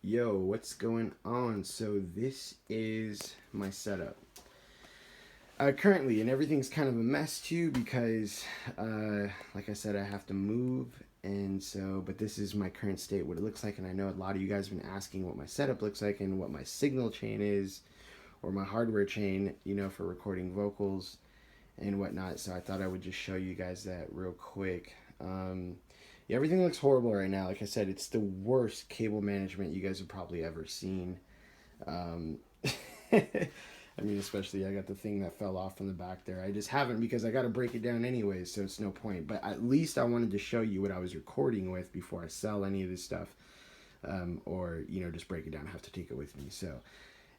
Yo, what's going on? So this is my setup. Currently, and everything's kind of a mess too because, like I said, I have to move, and so, but this is my current state, what it looks like, and I know a lot of you guys have been asking what my setup looks like and what my signal chain is, or my hardware chain, for recording vocals and whatnot. So I thought I would just show you guys that real quick. Yeah, everything looks horrible right now. Like I said, it's the worst cable management you guys have probably ever seen. Um, I mean, especially I got the thing that fell off from the back there. I just haven't because I got to break it down anyway, so it's no point. But at least I wanted to show you what I was recording with before I sell any of this stuff, or just break it down. I have to take it with me. So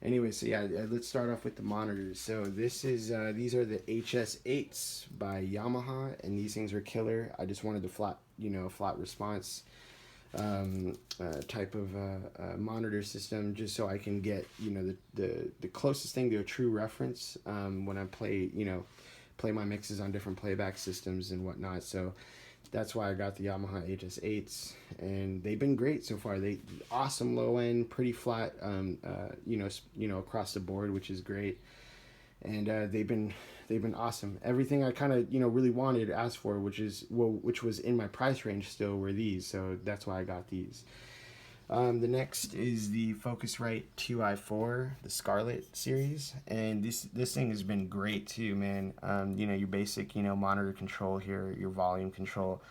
anyway, so yeah, let's start off with the monitors. So this is these are the HS8s by Yamaha, and these things are killer. I just wanted the flat response type of monitor system, just so I can get the closest thing to a true reference when I play my mixes on different playback systems and whatnot. So that's why I got the Yamaha HS8s, and they've been great so far. They awesome low end, pretty flat, across the board, which is great. And they've been awesome. Everything I kind of really wanted, asked for, which was in my price range still, were these. So that's why I got these. The next is the Focusrite TI4, the Scarlet series, and this thing has been great too, man. Your basic monitor control here, your volume control,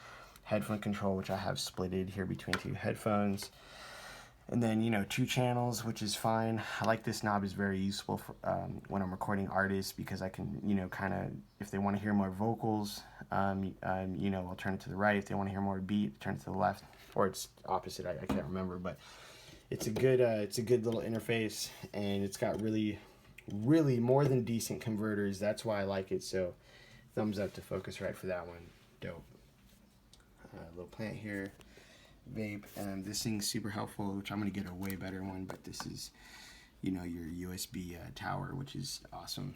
headphone control, which I have splitted here between two headphones. And then, 2 channels, which is fine. I like this knob, is very useful for, when I'm recording artists, because I can, kind of, if they want to hear more vocals, I'll turn it to the right. If they want to hear more beat, turn it to the left. Or it's opposite, I can't remember. But it's a good little interface, and it's got really, really more than decent converters. That's why I like it. So thumbs up to Focusrite for that one. Dope. Little plant here. Vape, and this thing's super helpful, which I'm going to get a way better one, but this is your USB tower, which is awesome.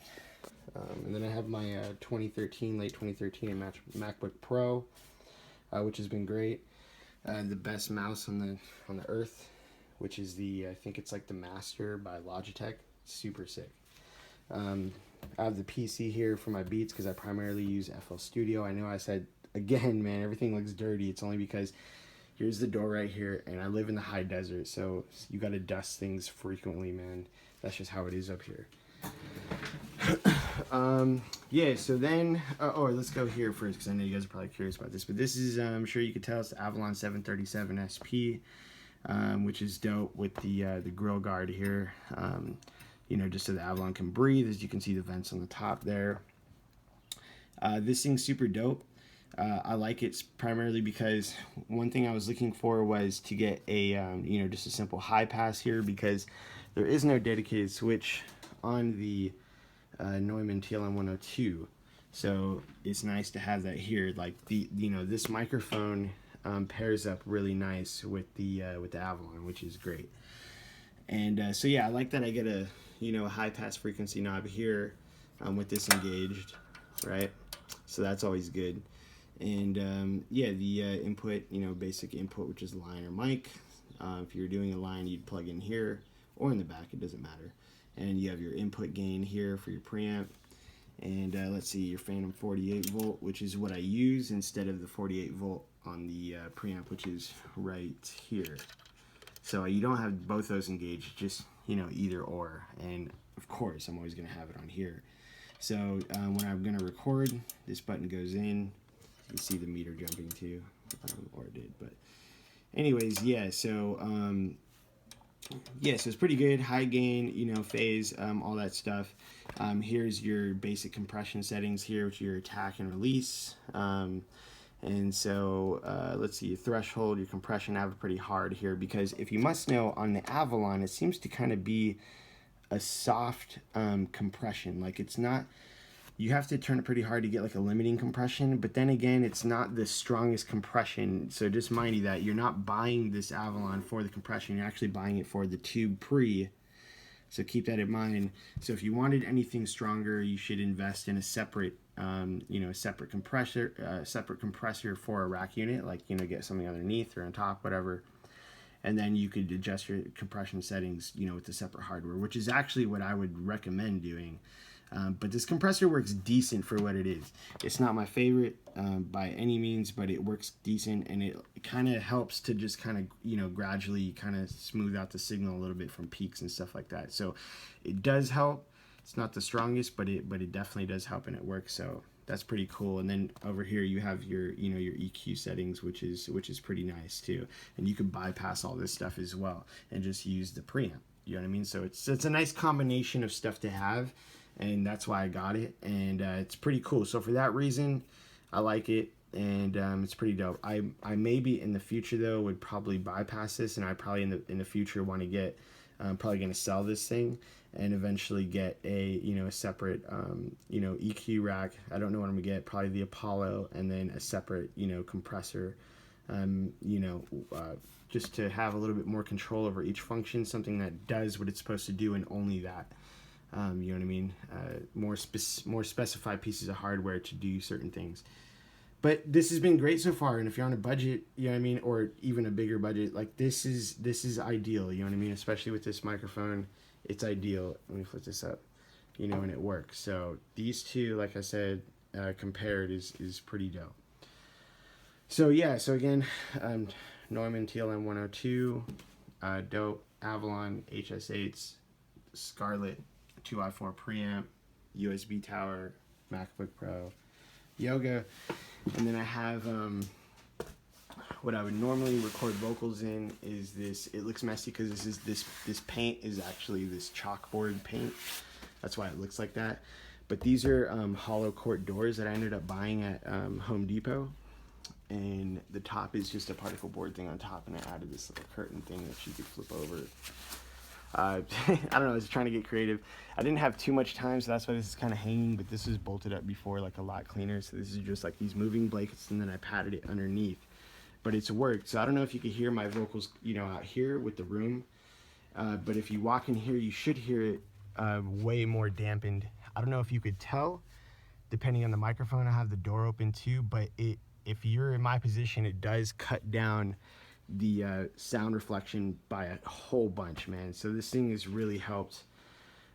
And then I have my late 2013 MacBook Pro, which has been great. The best mouse on the earth, which is I think it's like the Master by Logitech. Super sick. I have the PC here for my beats because I primarily use FL Studio. I know I said again, man, everything looks dirty. It's only because here's the door right here, and I live in the high desert, so you gotta dust things frequently, man. That's just how it is up here. Yeah, so then, let's go here first, because I know you guys are probably curious about this, but this is, I'm sure you could tell, it's the Avalon 737 SP, which is dope with the grill guard here, just so the Avalon can breathe. As you can see, the vents on the top there. This thing's super dope. I like it primarily because one thing I was looking for was to get a, just a simple high pass here, because there is no dedicated switch on the Neumann TLM102. So it's nice to have that here. Like this microphone pairs up really nice with the Avalon, which is great. And so yeah, I like that I get a high pass frequency knob here with this engaged, right? So that's always good. And yeah, the input, basic input, which is line or mic. If you're doing a line, you'd plug in here or in the back, it doesn't matter. And you have your input gain here for your preamp. And let's see, your phantom 48 volt, which is what I use instead of the 48 volt on the preamp, which is right here. So you don't have both those engaged, just either or. And of course, I'm always going to have it on here. So when I'm going to record, this button goes in. You see the meter jumping too, or it did, but anyways, yeah, so so it's pretty good. High gain, phase, all that stuff. Here's your basic compression settings here, which are your attack and release. And so let's see, your threshold, your compression, I have it pretty hard here, because if you must know, on the Avalon, it seems to kind of be a soft compression. Like, it's not, you have to turn it pretty hard to get like a limiting compression, but then again, it's not the strongest compression. So just mind you that you're not buying this Avalon for the compression, you're actually buying it for the tube pre. So keep that in mind. So if you wanted anything stronger, you should invest in a separate, separate compressor for a rack unit, like, get something underneath or on top, whatever. and then you could adjust your compression settings, you know, with the separate hardware, which is actually what I would recommend doing. But this compressor works decent for what it is. It's not my favorite by any means, but it works decent, and it kind of helps to just kind of, you know, gradually kind of smooth out the signal a little bit from peaks and stuff like that. So it does help. It's not the strongest, but it definitely does help, and it works. So that's pretty cool. And then over here you have your, you know, your EQ settings, which is pretty nice too. And you can bypass all this stuff as well and just use the preamp. You know what I mean? So it's a nice combination of stuff to have, and that's why I got it. And it's pretty cool. So for that reason, I like it, and it's pretty dope. I maybe in the future though would probably bypass this, and I probably in the future want to get probably going to sell this thing and eventually get a, you know, a separate you know, EQ rack. I don't know what I'm gonna get, probably the Apollo, and then a separate, you know, compressor, you know, just to have a little bit more control over each function, something that does what it's supposed to do and only that. You know what I mean? More specified pieces of hardware to do certain things. But this has been great so far, and if you're on a budget, you know what I mean, or even a bigger budget, like this is ideal, you know what I mean? Especially with this microphone, it's ideal. Let me flip this up, you know, and it works. So these two, like I said, compared is pretty dope. So yeah, so again, Neumann TLM 102, dope, Avalon HS8s, Scarlett 2i4 preamp, USB tower, MacBook Pro, Yoga, and then I have what I would normally record vocals in is this. It looks messy because this paint is actually this chalkboard paint. That's why it looks like that. But these are hollow quart doors that I ended up buying at Home Depot, and the top is just a particle board thing on top, and I added this little curtain thing that you could flip over. I don't know, I was trying to get creative. I didn't have too much time, so that's why this is kind of hanging, but this was bolted up before, like a lot cleaner. So this is just like these moving blankets, and then I padded it underneath. But it's worked. So I don't know if you could hear my vocals, you know, out here with the room. But if you walk in here, you should hear it way more dampened. I don't know if you could tell, depending on the microphone. I have the door open too, but if you're in my position, it does cut down the sound reflection by a whole bunch, man. So this thing has really helped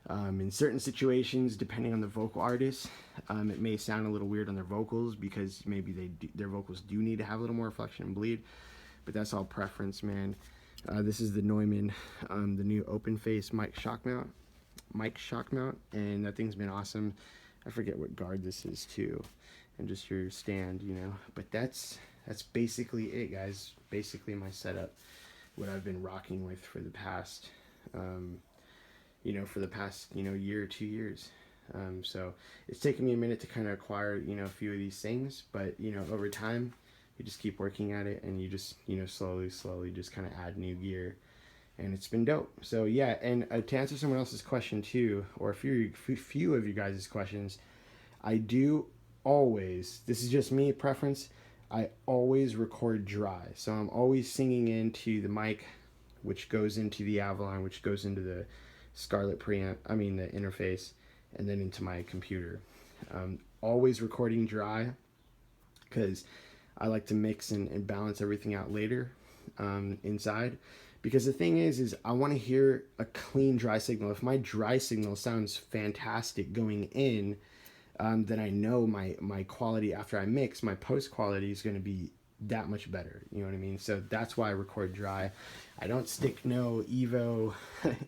in certain situations, depending on the vocal artist. It may sound a little weird on their vocals because maybe their vocals do need to have a little more reflection and bleed, but that's all preference, man. This is the Neumann, the new open face mic shock mount, and that thing's been awesome. I forget what guard this is too, and just your stand, you know. But that's basically it, guys. Basically my setup, what I've been rocking with for the past you know, year or 2 years. So it's taken me a minute to kind of acquire, you know, a few of these things, but you know, over time you just keep working at it, and you just, you know, slowly just kind of add new gear, and it's been dope. So yeah, and to answer someone else's question too, or a few of you guys' questions, I do always, this is just me preference, I always record dry. So I'm always singing into the mic, which goes into the Avalon, which goes into the Scarlett preamp, the interface, and then into my computer. Always recording dry, because I like to mix and balance everything out later inside. Because the thing is I want to hear a clean dry signal. If my dry signal sounds fantastic going in, then I know my quality after I mix, my post quality is going to be that much better. You know what I mean? So that's why I record dry. I don't stick no Evo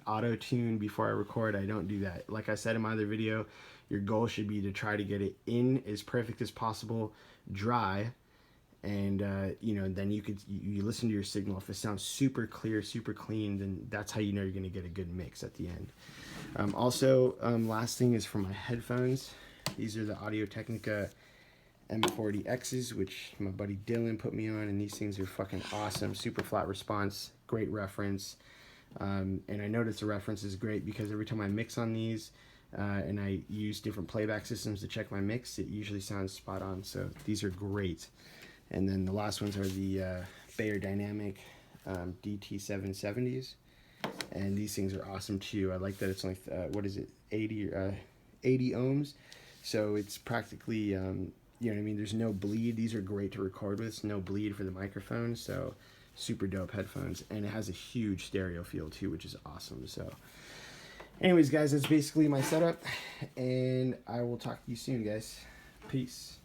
auto tune before I record. I don't do that. Like I said in my other video, your goal should be to try to get it in as perfect as possible, dry, and you know, then you listen to your signal. If it sounds super clear, super clean, then that's how you know you're going to get a good mix at the end. Also, last thing is for my headphones. These are the Audio-Technica M40Xs, which my buddy Dylan put me on, and these things are fucking awesome. Super flat response, great reference. And I noticed the reference is great because every time I mix on these, and I use different playback systems to check my mix, it usually sounds spot on. So these are great. And then the last ones are the Bayer Dynamic DT770s, and these things are awesome too. I like that it's only what is it, 80 ohms, so it's practically you know what I mean, there's no bleed. These are great to record with, no bleed for the microphone, so super dope headphones, and it has a huge stereo field too, which is awesome. So anyways, guys, that's basically my setup, and I will talk to you soon, guys. Peace.